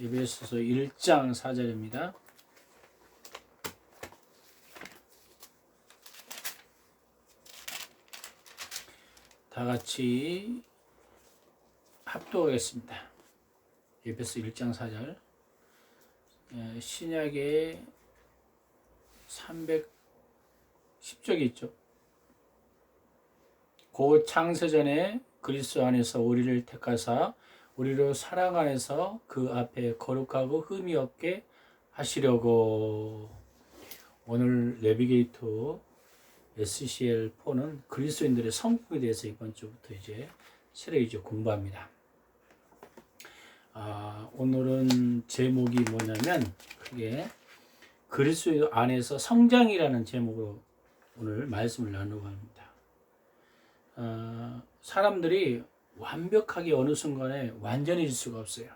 에베소서 1장 4절입니다. 다 같이 합독하겠습니다. 에베소 1장 4절. 신약에 310쪽이 있죠. 그 창세전에 그리스도 안에서 우리를 택하사 우리로 사랑 안에서 그 앞에 거룩하고 흠이 없게 하시려고. 오늘 내비게이터 SCL4는 그리스도인들의 성품에 대해서 이번 주부터 이제 새로 공부합니다. 오늘은 제목이 뭐냐면 그게 그리스도 안에서 성장이라는 제목으로 오늘 말씀을 나누고 합니다. 사람들이 완벽하게 어느 순간에 완전해질 수가 없어요.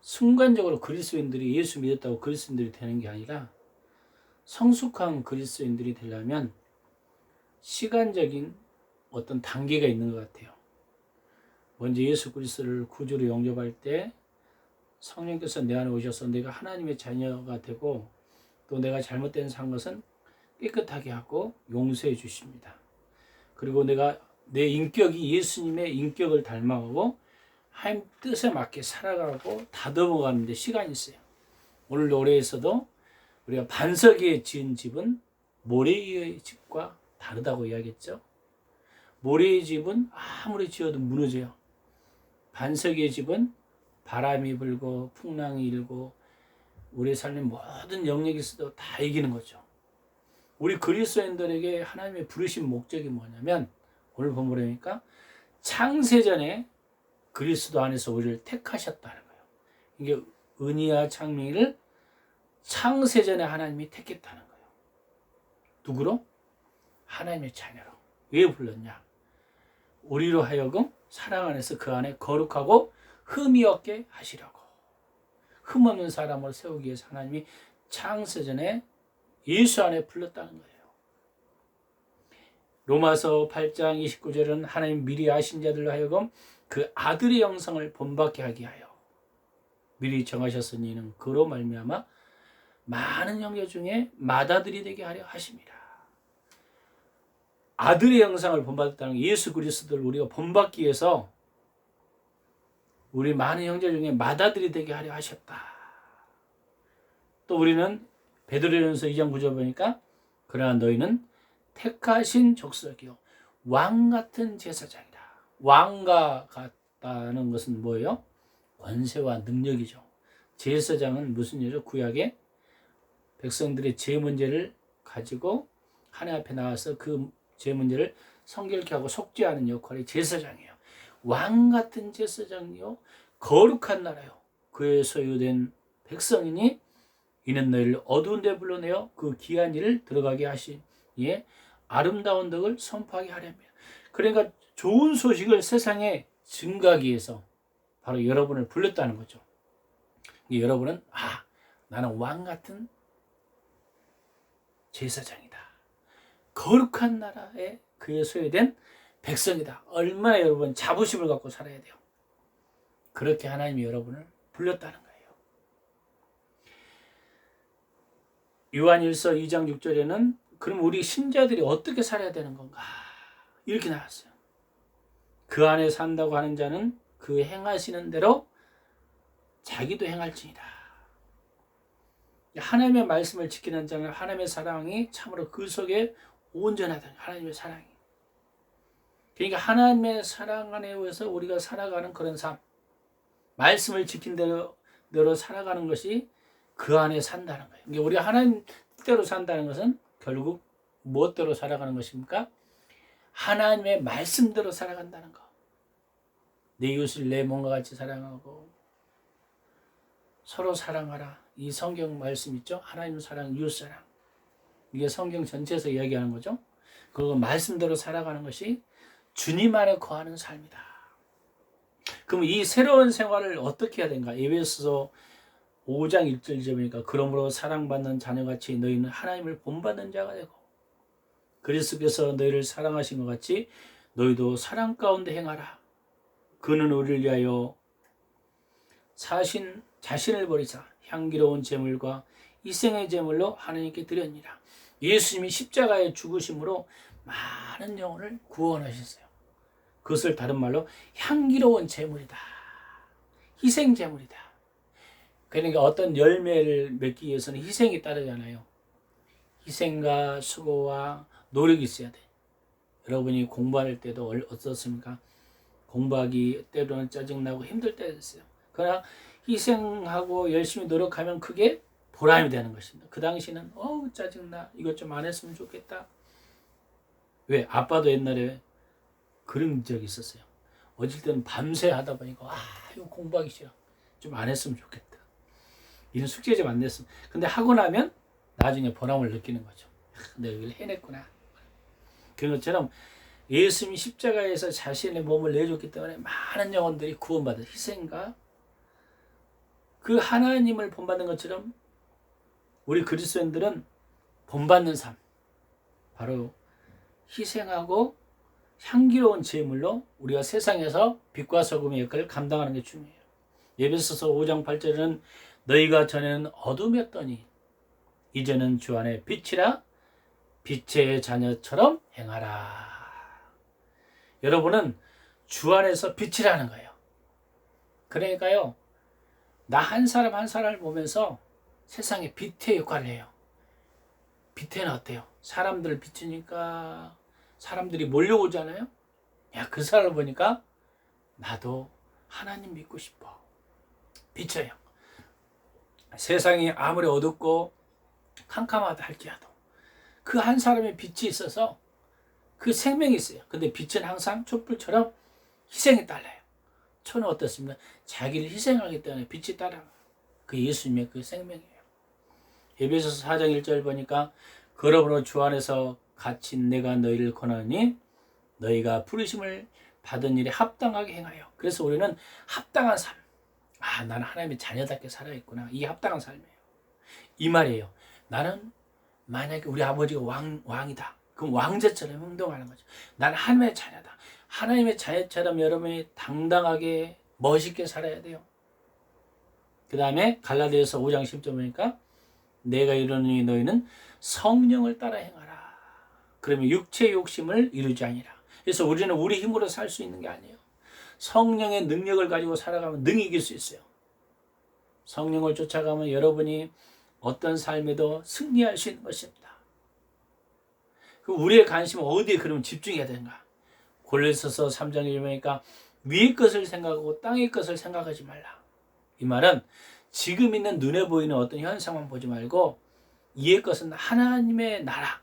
순간적으로 그리스도인들이 예수 믿었다고 그리스도인들이 되는 게 아니라 성숙한 그리스도인들이 되려면 시간적인 어떤 단계가 있는 것 같아요. 먼저 예수 그리스도를 구주로 영접할 때 성령께서 내 안에 오셔서 내가 하나님의 자녀가 되고 또 내가 잘못된 산 것은 깨끗하게 하고 용서해 주십니다. 그리고 내가 내 인격이 예수님의 인격을 닮아가고 하나님 뜻에 맞게 살아가고 다듬어가는 데 시간이 있어요. 오늘 노래에서도 우리가 반석 위에 지은 집은 모래 위의 집과 다르다고 이야기했죠. 모래의 집은 아무리 지어도 무너져요. 반석 위의 집은 바람이 불고 풍랑이 일고 우리 삶의 모든 영역이 있어도 다 이기는 거죠. 우리 그리스도인들에게 하나님의 부르신 목적이 뭐냐면 오늘 본문에 보니까 창세전에 그리스도 안에서 우리를 택하셨다는 거예요. 이게 은희와 창명을 창세전에 하나님이 택했다는 거예요. 누구로? 하나님의 자녀로. 왜 불렀냐? 우리로 하여금 사랑 안에서 그 안에 거룩하고 흠이 없게 하시려고. 흠 없는 사람을 세우기 위해서 하나님이 창세전에 예수 안에 불렀다는 거예요. 로마서 8장 29절은 하나님 미리 아신 자들로 하여금 그 아들의 영성을 본받게 하게 하여 미리 정하셨으니 이는 그로 말미암아 많은 형제 중에 맏아들이 되게 하려 하십니다. 아들의 영상을 본받았다는 게 예수 그리스도를 우리가 본받기 위해서 우리 많은 형제 중에 맏아들이 되게 하려 하셨다. 또 우리는 베드로전서 2장 9절 보니까 그러나 너희는 택하신 족속이요 왕 같은 제사장이다. 왕과 같다는 것은 뭐예요? 권세와 능력이죠. 제사장은 무슨 일이죠? 구약에 백성들의 죄 문제를 가지고 하나님 앞에 나와서 그 죄 문제를 성결케 하고 속죄하는 역할이 제사장이에요. 왕 같은 제사장이요 거룩한 나라요 그의 소유된 백성이니 이는 너희를 어두운 데 불러내어 그 귀한 일을 들어가게 하시니 아름다운 덕을 선포하게 하렵니다. 그러니까 좋은 소식을 세상에 증가하기 위해서 바로 여러분을 불렀다는 거죠. 여러분은 나는 왕 같은 제사장이다. 거룩한 나라에 그의 소유된 백성이다. 얼마나 여러분 자부심을 갖고 살아야 돼요. 그렇게 하나님이 여러분을 불렀다는 거예요. 요한일서 2장 6절에는 그럼 우리 신자들이 어떻게 살아야 되는 건가? 이렇게 나왔어요. 그 안에 산다고 하는 자는 그 행하시는 대로 자기도 행할지니라. 하나님의 말씀을 지키는 자는 하나님의 사랑이 참으로 그 속에 온전하다. 하나님의 사랑이. 그러니까 하나님의 사랑 안에 의해서 우리가 살아가는 그런 삶, 말씀을 지킨 대로 살아가는 것이 그 안에 산다는 거예요. 그러니까 우리가 하나님 뜻대로 산다는 것은 결국 무엇대로 살아가는 것입니까? 하나님의 말씀대로 살아간다는 거. 내 이웃을 내 몸과 같이 사랑하고 서로 사랑하라. 이 성경 말씀 있죠? 하나님 사랑, 이웃 사랑. 이게 성경 전체에서 이야기하는 거죠. 그리고 말씀대로 살아가는 것이 주님 안에 거하는 삶이다. 그럼 이 새로운 생활을 어떻게 해야 되는가? 에베소서 5장 1절 보니까 그러므로 사랑받는 자녀같이 너희는 하나님을 본받는 자가 되고 그리스도께서 너희를 사랑하신 것 같이 너희도 사랑 가운데 행하라. 그는 우리를 위하여 자신을 버리사 향기로운 제물과 이생의 제물로 하나님께 드렸니라. 예수님이 십자가에 죽으심으로 많은 영혼을 구원하셨어요. 그것을 다른 말로 향기로운 제물이다. 희생 제물이다. 그러니까 어떤 열매를 맺기 위해서는 희생이 따르잖아요. 희생과 수고와 노력이 있어야 돼. 여러분이 공부할 때도 어떻습니까? 공부하기 때로는 짜증나고 힘들 때가 있어요. 그러나 희생하고 열심히 노력하면 그게 보람이 되는 것입니다. 그 당시는 짜증나, 이것 좀 안 했으면 좋겠다. 왜? 아빠도 옛날에 그런 적이 있었어요. 어릴 때는 밤새 하다 보니까 이거 공부하기 싫어, 좀 안 했으면 좋겠다, 이런 숙제 좀 안 냈으면. 근데 하고 나면 나중에 보람을 느끼는 거죠. 내가 이걸 해냈구나. 그런 것처럼 예수님이 십자가에서 자신의 몸을 내줬기 때문에 많은 영혼들이 구원받은 희생과 그 하나님을 본받는 것처럼 우리 그리스도인들은 본받는 삶, 바로 희생하고 향기로운 제물로 우리가 세상에서 빛과 소금의 역할을 감당하는 게 중요해요. 에베소서 5장 8절에는 너희가 전에는 어둠이었더니 이제는 주 안에 빛이라 빛의 자녀처럼 행하라. 여러분은 주 안에서 빛이라는 거예요. 그러니까요, 나 한 사람 한 사람을 보면서 세상에 빛의 역할을 해요. 빛에는 어때요? 사람들을 비추니까 사람들이 몰려오잖아요. 야, 그 사람을 보니까 나도 하나님 믿고 싶어. 비춰요. 세상이 아무리 어둡고 캄캄하다 할지라도 그 한 사람의 빛이 있어서 그 생명이 있어요. 근데 빛은 항상 촛불처럼 희생이 달라요. 초는 어떻습니까? 자기를 희생하기 때문에 빛이 따라. 그 예수님의 그 생명이에요. 에베소서 4장 1절 보니까 그러므로 주 안에서 갇힌 내가 너희를 권하니 너희가 부르심을 받은 일에 합당하게 행하여. 그래서 우리는 합당한 삶. 나는 하나님의 자녀답게 살아있구나. 이게 합당한 삶이에요. 이 말이에요. 나는 만약에 우리 아버지가 왕이다. 그럼 왕자처럼 행동하는 거죠. 나는 하나님의 자녀다. 하나님의 자녀처럼 여러분이 당당하게 멋있게 살아야 돼요. 그 다음에 갈라디아서 5장 10절 보니까 내가 이르노니 너희는 성령을 따라 행하라. 그러면 육체의 욕심을 이루지 아니라. 그래서 우리는 우리 힘으로 살 수 있는 게 아니에요. 성령의 능력을 가지고 살아가면 능히 이길 수 있어요. 성령을 쫓아가면 여러분이 어떤 삶에도 승리할 수 있는 것입니다. 우리의 관심은 어디에 그러면 집중해야 되는가? 골로새서 3장에 보니까 위의 것을 생각하고 땅의 것을 생각하지 말라. 이 말은 지금 있는 눈에 보이는 어떤 현상만 보지 말고 이의 것은 하나님의 나라,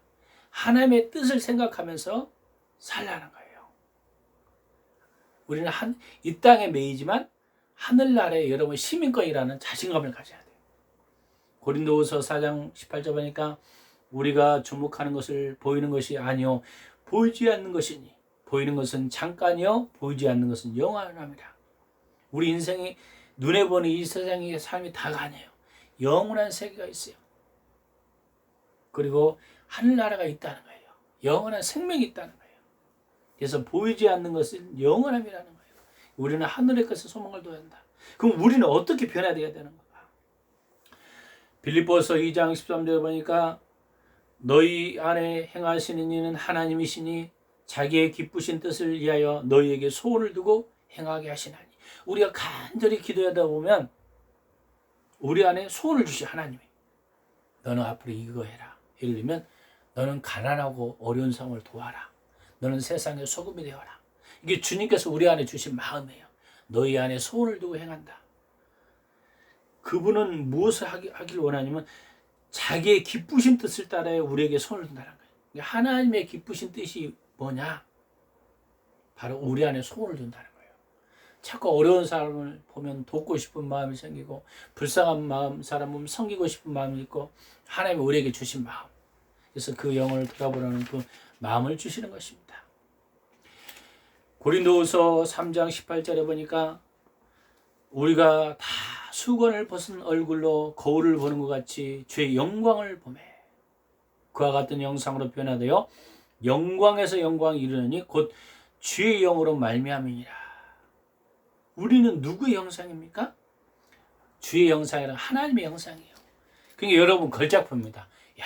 하나님의 뜻을 생각하면서 살라는 거예요. 우리는 이 땅에 매이지만 하늘나라에 여러분 시민권이라는 자신감을 가져야 돼요. 고린도후서 4장 18절 보니까 우리가 주목하는 것을 보이는 것이 아니요 보이지 않는 것이니 보이는 것은 잠깐이요 보이지 않는 것은 영원함이라. 우리 인생이 눈에 보는 이 세상의 삶이 다가 아니에요. 영원한 세계가 있어요. 그리고 하늘나라가 있다는 거예요. 영원한 생명이 있다는 거예요. 그래서 보이지 않는 것은 영원함이라는 거예요. 우리는 하늘의 것에 소망을 둬야 한다. 그럼 우리는 어떻게 변화되어야 되는 건가? 빌립보서 2장 13절 보니까 너희 안에 행하시는 이는 하나님이시니 자기의 기쁘신 뜻을 위하여 너희에게 소원을 두고 행하게 하시나니. 우리가 간절히 기도하다 보면 우리 안에 소원을 주시 하나님이. 너는 앞으로 이거 해라. 예를 들면 너는 가난하고 어려운 사람을 도와라. 너는 세상의 소금이 되어라. 이게 주님께서 우리 안에 주신 마음이에요. 너희 안에 소원을 두고 행한다. 그분은 무엇을 하길 원하냐면 자기의 기쁘신 뜻을 따라야 우리에게 손을 든다는 거예요. 하나님의 기쁘신 뜻이 뭐냐? 바로 우리 안에 소원을 둔다는 거예요. 자꾸 어려운 사람을 보면 돕고 싶은 마음이 생기고 불쌍한 마음, 사람 보면 섬기고 싶은 마음이 있고 하나님이 우리에게 주신 마음. 그래서 그 영혼을 돌아보라는 그 마음을 주시는 것입니다. 고린도후서 3장 18절에 보니까 우리가 다 수건을 벗은 얼굴로 거울을 보는 것 같이 주의 영광을 보매 그와 같은 영상으로 변화되어 영광에서 영광이 이르느니 곧 주의 영으로 말미암이니라. 우리는 누구의 형상입니까? 주의 형상이란 하나님의 형상이에요. 그러니까 여러분 걸작품입니다. 야,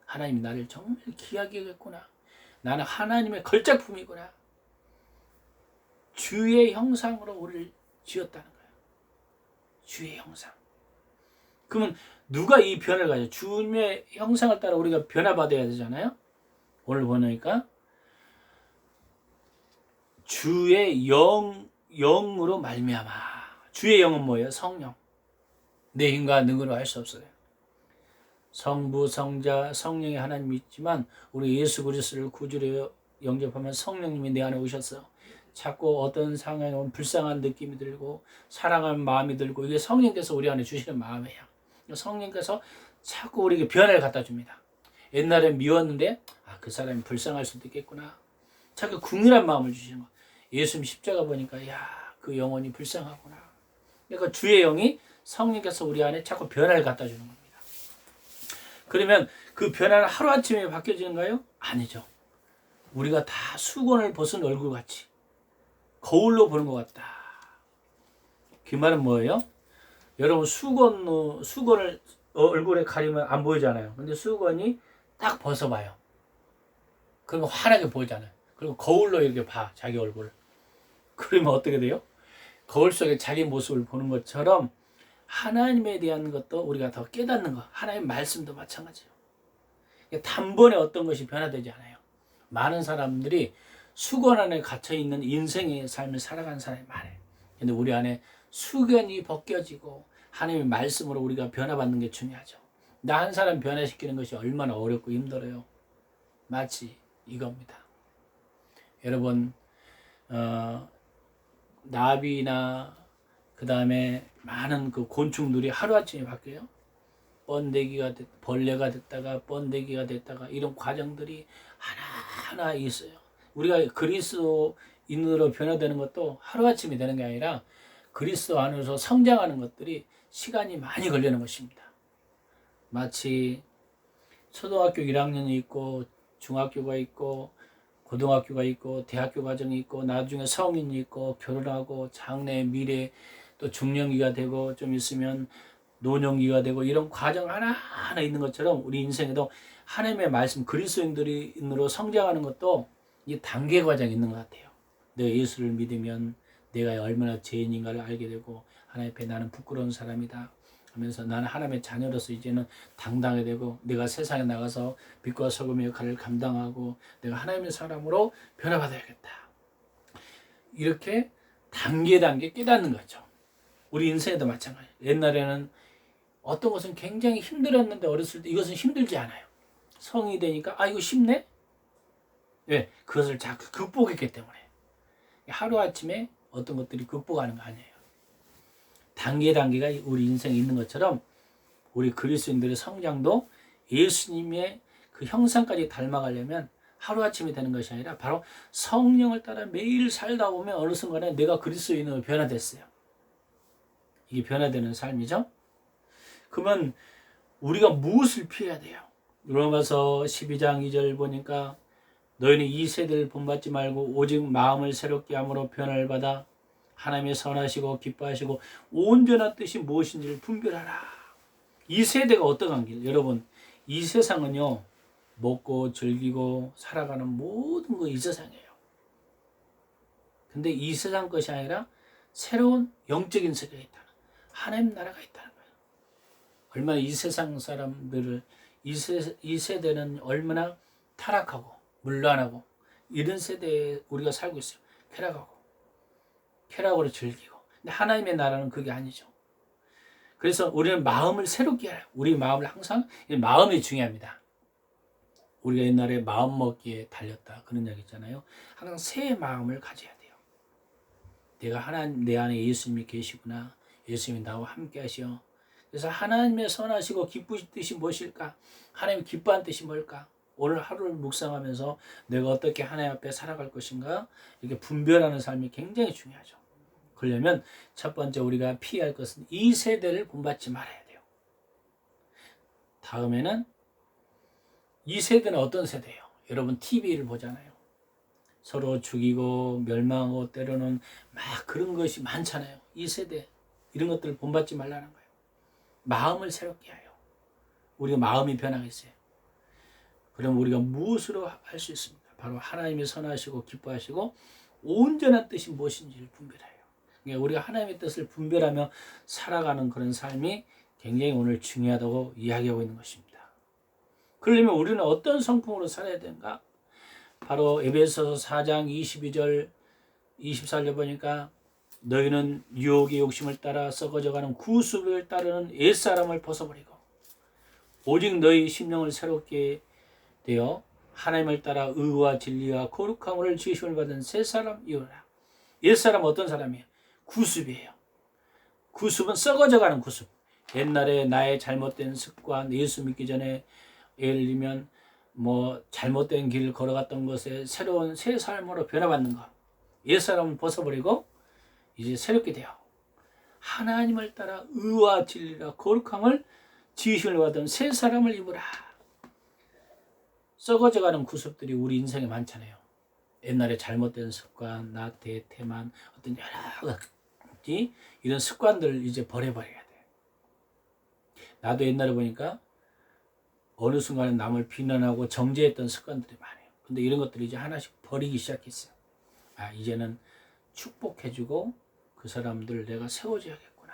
하나님이 나를 정말 귀하게 했구나. 나는 하나님의 걸작품이구나. 주의 형상으로 우리를 지었다는 거예요. 주의 형상. 그러면 누가 이 변을 가져? 주님의 형상을 따라 우리가 변화받아야 되잖아요. 오늘 보니까 주의 영으로 말미암아. 주의 영은 뭐예요? 성령. 내 힘과 능으로 할 수 없어요. 성부, 성자, 성령의 하나님이 있지만 우리 예수 그리스도를 구주로 영접하면 성령님이 내 안에 오셨어요. 자꾸 어떤 상황에 오면 불쌍한 느낌이 들고 사랑하는 마음이 들고 이게 성령께서 우리 안에 주시는 마음이에요. 성령께서 자꾸 우리에게 변화를 갖다 줍니다. 옛날에 미웠는데 그 사람이 불쌍할 수도 있겠구나. 자꾸 궁일한 마음을 주시는 거예요. 예수님 십자가 보니까 그 영혼이 불쌍하구나. 그러니까 주의 영이 성령께서 우리 안에 자꾸 변화를 갖다 주는 겁니다. 그러면 그 변화는 하루아침에 바뀌어지는가요? 아니죠. 우리가 다 수건을 벗은 얼굴같이 거울로 보는 것 같다. 그 말은 뭐예요? 여러분 수건을 얼굴에 가리면 안 보이잖아요. 근데 수건이 딱 벗어봐요. 그러면 환하게 보이잖아요. 그리고 거울로 이렇게 봐, 자기 얼굴을. 그러면 어떻게 돼요? 거울 속에 자기 모습을 보는 것처럼 하나님에 대한 것도 우리가 더 깨닫는 것. 하나님의 말씀도 마찬가지예요. 단번에 어떤 것이 변화되지 않아요. 많은 사람들이 수건 안에 갇혀있는 인생의 삶을 살아가는 사람이 많아요. 근데 우리 안에 수건이 벗겨지고 하나님의 말씀으로 우리가 변화받는 게 중요하죠. 나 한 사람 변화시키는 것이 얼마나 어렵고 힘들어요. 마치 이겁니다. 여러분 나비나 그 다음에 많은 그 곤충들이 하루아침에 바뀌어요. 벌레가 됐다가 번데기가 됐다가 이런 과정들이 하나하나 있어요. 우리가 그리스도인으로 변화되는 것도 하루아침에 되는 게 아니라 그리스도 안에서 성장하는 것들이 시간이 많이 걸리는 것입니다. 마치 초등학교 1학년이 있고 중학교가 있고 고등학교가 있고 대학교 과정이 있고 나중에 성인이 있고 결혼하고 장래 미래 또 중년기가 되고 좀 있으면 노년기가 되고 이런 과정 하나하나 있는 것처럼 우리 인생에도 하나님의 말씀 그리스도인으로 성장하는 것도 이 단계 과정이 있는 것 같아요. 내가 예수를 믿으면 내가 얼마나 죄인인가를 알게 되고 하나님 앞에 나는 부끄러운 사람이다 하면서 나는 하나님의 자녀로서 이제는 당당하게 되고 내가 세상에 나가서 빛과 소금의 역할을 감당하고 내가 하나님의 사람으로 변화받아야겠다. 이렇게 단계 깨닫는 거죠. 우리 인생에도 마찬가지예요. 옛날에는 어떤 것은 굉장히 힘들었는데 어렸을 때 이것은 힘들지 않아요. 성이 되니까 이거 쉽네? 왜? 그것을 자꾸 극복했기 때문에. 하루아침에 어떤 것들이 극복하는 거 아니에요. 단계가 우리 인생에 있는 것처럼 우리 그리스도인들의 성장도 예수님의 그 형상까지 닮아가려면 하루아침에 되는 것이 아니라 바로 성령을 따라 매일 살다 보면 어느 순간에 내가 그리스도인으로 변화됐어요. 이게 변화되는 삶이죠. 그러면 우리가 무엇을 피해야 돼요? 로마서 12장 2절 보니까 너희는 이 세대를 본받지 말고 오직 마음을 새롭게 함으로 변화를 받아 하나님의 선하시고 기뻐하시고 온전한 뜻이 무엇인지를 분별하라. 이 세대가 어떤 관계예요? 여러분 이 세상은요 먹고 즐기고 살아가는 모든 거 이 세상이에요. 근데 이 세상 것이 아니라 새로운 영적인 세계가 있다. 하나님 나라가 있다는 거예요. 얼마나 이 세상 사람들을 이 세대는 얼마나 타락하고 문란하고 이런 세대에 우리가 살고 있어요. 쾌락으로 즐기고. 근데 하나님의 나라는 그게 아니죠. 그래서 우리는 마음을 새롭게 해요. 우리 마음을 항상 마음이 중요합니다. 우리가 옛날에 마음 먹기에 달렸다 그런 이야기 있잖아요. 항상 새 마음을 가져야 돼요. 내가 하나님 내 안에 예수님이 계시구나. 예수님이 나와 함께 하시오. 그래서 하나님의 선하시고 기쁘신 뜻이 무엇일까? 하나님이 기뻐한 뜻이 뭘까? 오늘 하루를 묵상하면서 내가 어떻게 하나님 앞에 살아갈 것인가? 이렇게 분별하는 삶이 굉장히 중요하죠. 그러려면 첫 번째 우리가 피할 것은 이 세대를 본받지 말아야 돼요. 다음에는 이 세대는 어떤 세대예요? 여러분 TV를 보잖아요. 서로 죽이고 멸망하고 때로는 막 그런 것이 많잖아요. 이 세대 이런 것들을 본받지 말라는 거예요. 마음을 새롭게 하여 우리가 마음이 변하겠어요. 그럼 우리가 무엇으로 할 수 있습니까? 바로 하나님이 선하시고 기뻐하시고 온전한 뜻이 무엇인지를 분별해요. 그러니까 우리가 하나님의 뜻을 분별하며 살아가는 그런 삶이 굉장히 오늘 중요하다고 이야기하고 있는 것입니다. 그러려면 우리는 어떤 성품으로 살아야 되는가? 바로 에베소서 4장 22절 24절 보니까 너희는 유혹의 욕심을 따라 썩어져가는 구습을 따르는 옛사람을 벗어버리고 오직 너희 심령을 새롭게 되어 하나님을 따라 의와 진리와 거룩함을 지으심을 받은 새 사람 이오라. 옛사람은 어떤 사람이에요? 구습이에요. 구습은 썩어져가는 구습. 옛날에 나의 잘못된 습관, 예수 믿기 전에 예를 들면 잘못된 길을 걸어갔던 것에 새로운 새 삶으로 변화받는 것. 옛사람은 벗어버리고 이제 새롭게 되어 하나님을 따라 의와 진리와 거룩함을 지으심을 받은 새 사람을 입으라. 썩어져가는 구습들이 우리 인생에 많잖아요. 옛날에 잘못된 습관, 나태, 태만, 어떤 여러 가지 이런 습관들을 이제 버려버려야 돼. 나도 옛날에 보니까 어느 순간에 남을 비난하고 정죄했던 습관들이 많아요. 근데 이런 것들을 이제 하나씩 버리기 시작했어요. 이제는 축복해주고 그 사람들 내가 세워줘야겠구나.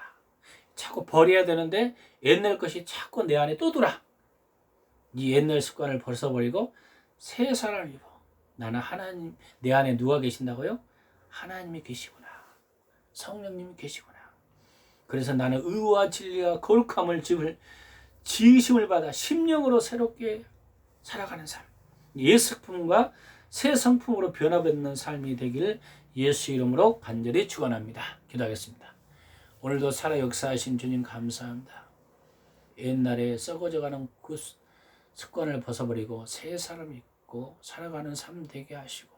자꾸 버려야 되는데 옛날 것이 자꾸 내 안에 또 들어와. 이 옛날 습관을 벗어버리고 새 사람을 입어. 나는 하나님, 내 안에 누가 계신다고요? 하나님이 계시구나. 성령님이 계시구나. 그래서 나는 의와 진리와 거룩함을 지으심을 받아 심령으로 새롭게 살아가는 삶. 옛 성품과 새 성품으로 변화받는 삶이 되기를 예수 이름으로 간절히 축원합니다. 기도하겠습니다. 오늘도 살아 역사하신 주님 감사합니다. 옛날에 썩어져가는 그 습관을 벗어버리고 새 사람 입고 살아가는 삶 되게 하시고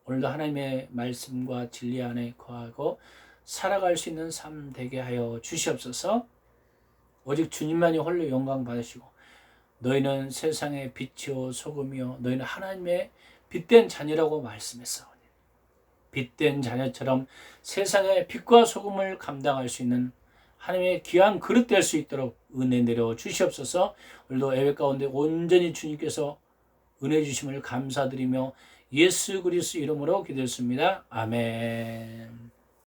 오늘도 하나님의 말씀과 진리 안에 거하고 살아갈 수 있는 삶 되게 하여 주시옵소서. 오직 주님만이 홀로 영광 받으시고 너희는 세상의 빛이요 소금이요 너희는 하나님의 빛된 자녀라고 말씀했사오니 빛된 자녀처럼 세상의 빛과 소금을 감당할 수 있는 하나님의 귀한 그릇 될 수 있도록 은혜 내려 주시옵소서. 오늘도 예배 가운데 온전히 주님께서 은혜 주심을 감사드리며 예수 그리스도 이름으로 기도했습니다. 아멘.